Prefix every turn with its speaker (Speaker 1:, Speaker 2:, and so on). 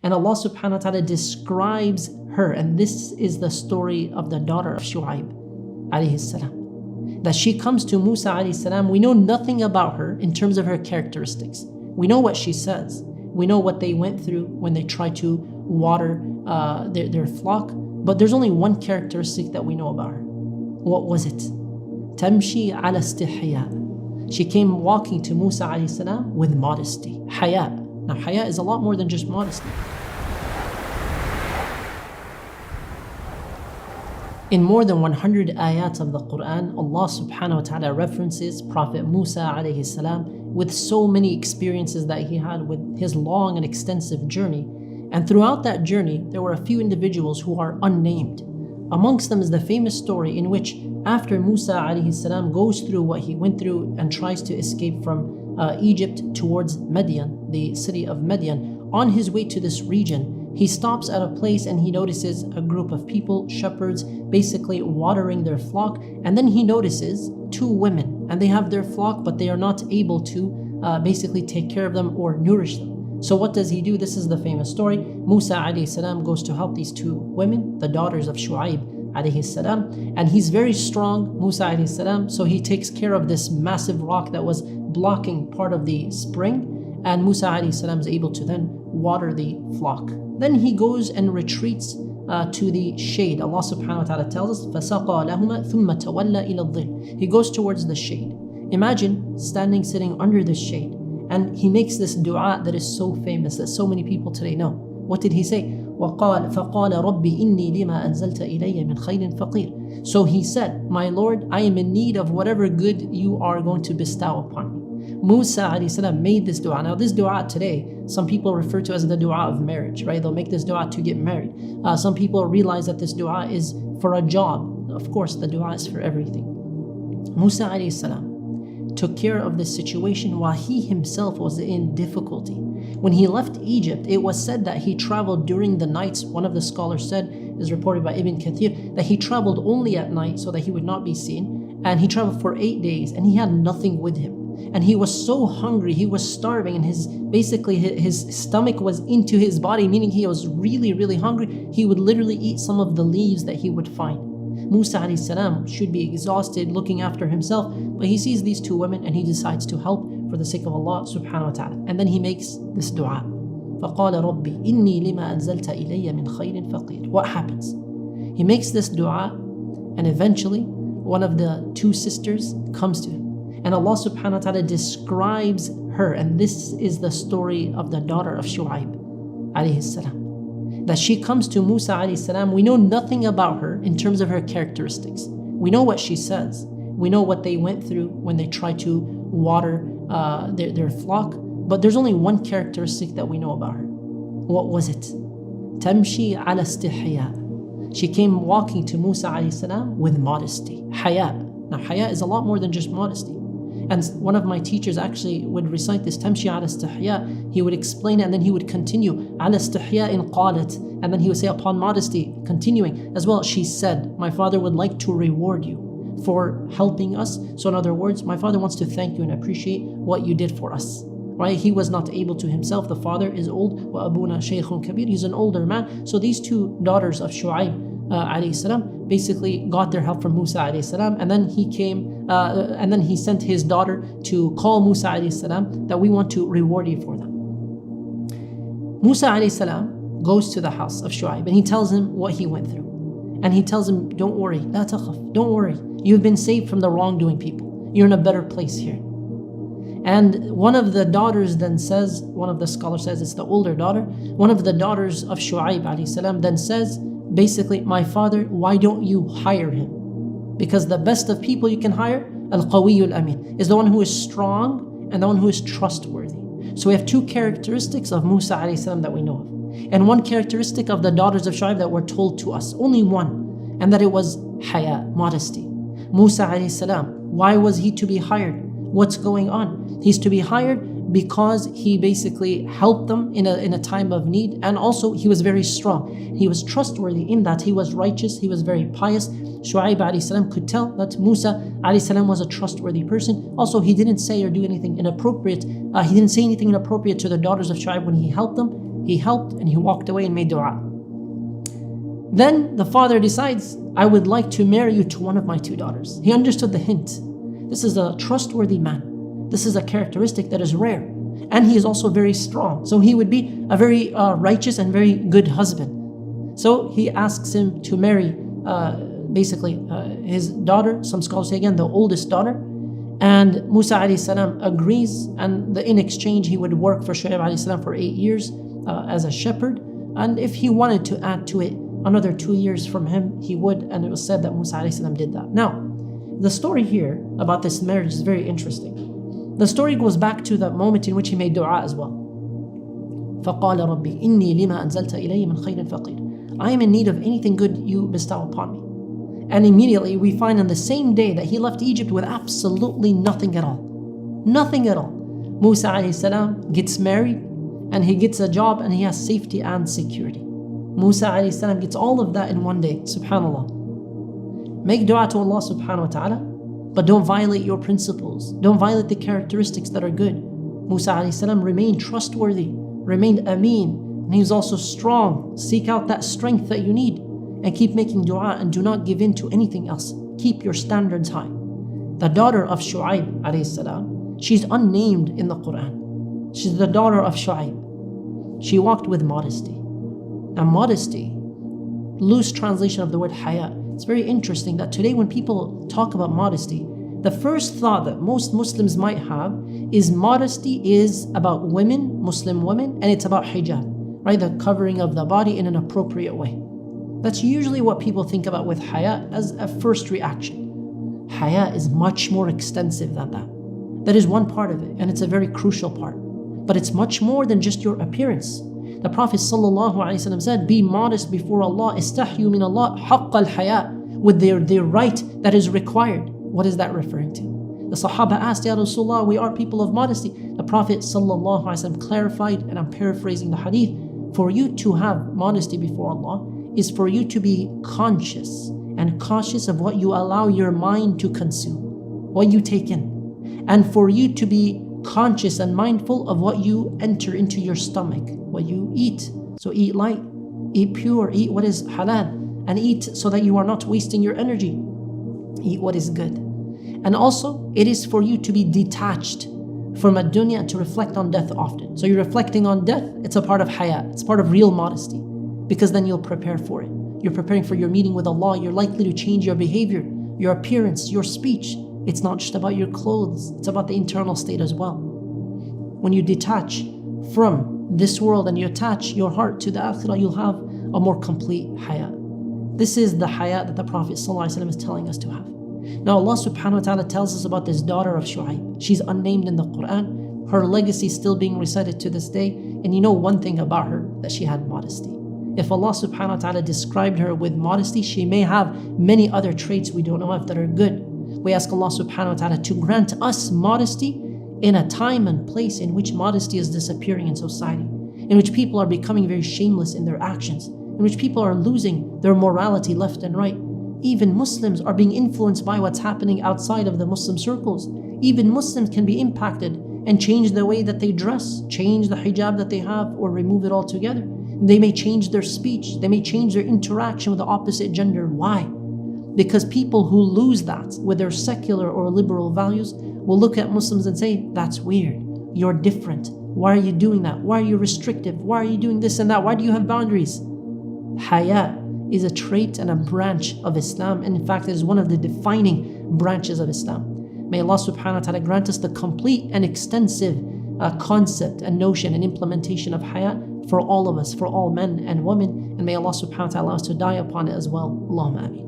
Speaker 1: And Allah subhanahu wa ta'ala describes her, and this is the story of the daughter of Shu'aib alayhi salam. That she comes to Musa alayhi salam. We know nothing about her in terms of her characteristics. We know what she says. We know what they went through when they tried to water their flock. But there's only one characteristic that we know about her. What was it? Tamshi ala istihya. She came walking to Musa alayhi salam with modesty. Haya. Now haya is a lot more than just modesty. In more than 100 ayat of the Quran, Allah subhanahu wa ta'ala references Prophet Musa alayhi salam with so many experiences that he had with his long and extensive journey. And throughout that journey, there were a few individuals who are unnamed. Amongst them is the famous story in which after Musa alayhi salam goes through what he went through and tries to escape from Egypt towards Madian, the city of Madian, on his way to this region, he stops at a place and he notices a group of people, shepherds, basically watering their flock. And then he notices two women, and they have their flock, but they are not able to basically take care of them or nourish them. So what does he do? This is the famous story. Musa alayhi salam goes to help these two women, the daughters of Shu'aib alayhi salam, and he's very strong, Musa alayhi salam, so he takes care of this massive rock that was blocking part of the spring, and Musa alayhi salam is able to then water the flock. Then he goes and retreats to the shade. Allah subhanahu wa ta'ala tells us, فَسَقَى لَهُمَا ثُمَّ تَوَلَّى إِلَى الظِّلِّ. He goes towards the shade. Imagine sitting under the shade, and he makes this dua that is so famous that so many people today know. What did he say? فَقَالَ رَبِّ إِنِّي لِمَا أَنزَلْتَ إِلَيَّ مِنْ خَيْرٍ فَقِيرٍ. So he said, my Lord, I am in need of whatever good you are going to bestow upon me. Musa alayhi salam made this dua. Now this dua today, some people refer to as the dua of marriage, right? They'll make this dua to get married. Some people realize that this dua is for a job. Of course, the dua is for everything. Musa alayhi salam took care of this situation while he himself was in difficulty. When he left Egypt, it was said that he traveled during the nights. One of the scholars said, is reported by Ibn Kathir, that he traveled only at night so that he would not be seen. And he traveled for 8 days and he had nothing with him. And he was so hungry, he was starving, and his stomach was into his body, meaning he was really, really hungry. He would literally eat some of the leaves that he would find. Musa alayhi salam should be exhausted looking after himself, but he sees these two women and he decides to help for the sake of Allah subhanahu wa ta'ala. And then he makes this dua. فَقَالَ رَبِّ إِنِّي لِمَا أَنزَلْتَ إِلَيَّ مِنْ خَيْرٍ فَقِيرٍ. What happens? He makes this dua, and eventually one of the two sisters comes to him. And Allah subhanahu wa ta'ala describes her, and this is the story of the daughter of Shu'aib alayhi salam. That she comes to Musa alayhi salam. We know nothing about her in terms of her characteristics. We know what she says. We know what they went through when they tried to water their flock. But there's only one characteristic that we know about her. What was it? Tamshi ala istihya. She came walking to Musa alayhi salam with modesty. Haya. Now haya is a lot more than just modesty. And one of my teachers actually would recite this, Tamshi ala istihya. He would explain it and then he would continue, ala istihya in qalat. And then he would say, upon modesty, continuing as well, she said, my father would like to reward you for helping us. So in other words, my father wants to thank you and appreciate what you did for us. Right? He was not able to himself. The father is old. Wa abuna shaykhun kabir. He's an older man. So these two daughters of Shu'aib alayhi salam basically got their help from Musa alayhi salam, and then he came and then he sent his daughter to call Musa alayhi salam that we want to reward you for them. Musa alayhi salam goes to the house of Shu'aib and he tells him what he went through, and he tells him, don't worry, la takhaf, don't worry, you've been saved from the wrongdoing people, you're in a better place here. And one of the daughters then says, one of the scholars says it's the older daughter, one of the daughters of Shu'aib alayhi salam then says, basically, my father, why don't you hire him? Because the best of people you can hire, al-qawiyul amin, is the one who is strong and the one who is trustworthy. So we have two characteristics of Musa alayhi salam that we know of, and one characteristic of the daughters of Shu'aib that were told to us, only one, and that it was haya, modesty. Musa alayhi salam, why was he to be hired? What's going on? He's to be hired because he basically helped them in a time of need, and also he was very strong. He was trustworthy in that he was righteous, he was very pious. Shu'aib alayhi salam could tell that Musa alayhi salam was a trustworthy person. Also, he didn't say or do anything inappropriate. He didn't say anything inappropriate to the daughters of Shu'aib when he helped them. He helped and he walked away and made dua. Then the father decides, I would like to marry you to one of my 2 daughters. He understood the hint. This is a trustworthy man. This is a characteristic that is rare. And he is also very strong. So he would be a very righteous and very good husband. So he asks him to marry his daughter. Some scholars say again, the oldest daughter. And Musa a.s. agrees, and in exchange he would work for Shu'aib a.s. for 8 years as a shepherd. And if he wanted to add to it another 2 years from him, he would, and it was said that Musa a.s. did that. Now, the story here about this marriage is very interesting. The story goes back to the moment in which he made dua as well. فَقَالَ رَبِّي إِنِّي لِمَا أَنزَلْتَ إِلَيَّ مِنْ خَيْرٍ فَقِيرٍ. I am in need of anything good you bestow upon me. And immediately we find on the same day that he left Egypt with absolutely nothing at all. Nothing at all. Musa a.s. gets married and he gets a job and he has safety and security. Musa a.s. gets all of that in one day. Subhanallah. Make dua to Allah subhanahu wa ta'ala, but don't violate your principles. Don't violate the characteristics that are good. Musa a.s. remained trustworthy, remained ameen, and he was also strong. Seek out that strength that you need. And keep making dua and do not give in to anything else. Keep your standards high. The daughter of Shu'aib a.s., she's unnamed in the Quran. She's the daughter of Shu'aib. She walked with modesty. Now modesty, loose translation of the word haya. It's very interesting that today when people talk about modesty, the first thought that most Muslims might have is modesty is about women, Muslim women, and it's about hijab, right? The covering of the body in an appropriate way. That's usually what people think about with haya as a first reaction. Haya is much more extensive than that. That is one part of it, and it's a very crucial part. But it's much more than just your appearance. The Prophet ﷺ said, be modest before Allah, istahyu min Allah haqq al-haya, with their right that is required. What is that referring to? The Sahaba asked, Ya Rasulullah, we are people of modesty. The Prophet ﷺ clarified, and I'm paraphrasing the hadith, for you to have modesty before Allah is for you to be conscious and cautious of what you allow your mind to consume, what you take in, and for you to be conscious and mindful of what you enter into your stomach, what you eat. So eat light, eat pure, eat what is halal, and eat so that you are not wasting your energy. Eat what is good. And also, it is for you to be detached from ad-dunya and to reflect on death often. So you're reflecting on death, it's a part of haya, it's part of real modesty. Because then you'll prepare for it. You're preparing for your meeting with Allah. You're likely to change your behavior, your appearance, your speech. It's not just about your clothes. It's about the internal state as well. When you detach from this world and you attach your heart to the akhirah, you'll have a more complete haya. This is the haya that the Prophet ﷺ is telling us to have. Now Allah subhanahu wa ta'ala tells us about this daughter of Shu'aib. She's unnamed in the Quran. Her legacy is still being recited to this day. And you know one thing about her, that she had modesty. If Allah subhanahu wa ta'ala described her with modesty, she may have many other traits we don't know of that are good. We ask Allah subhanahu wa ta'ala to grant us modesty in a time and place in which modesty is disappearing in society, in which people are becoming very shameless in their actions, in which people are losing their morality left and right. Even Muslims are being influenced by what's happening outside of the Muslim circles. Even Muslims can be impacted and change the way that they dress, change the hijab that they have, or remove it altogether. They may change their speech. They may change their interaction with the opposite gender. Why? Because people who lose that with their secular or liberal values will look at Muslims and say, that's weird. You're different. Why are you doing that? Why are you restrictive? Why are you doing this and that? Why do you have boundaries? Haya is a trait and a branch of Islam. And in fact, it is one of the defining branches of Islam. May Allah subhanahu wa ta'ala grant us the complete and extensive concept and notion and implementation of haya for all of us, for all men and women. And may Allah subhanahu wa ta'ala allow us to die upon it as well. Allahumma ameen.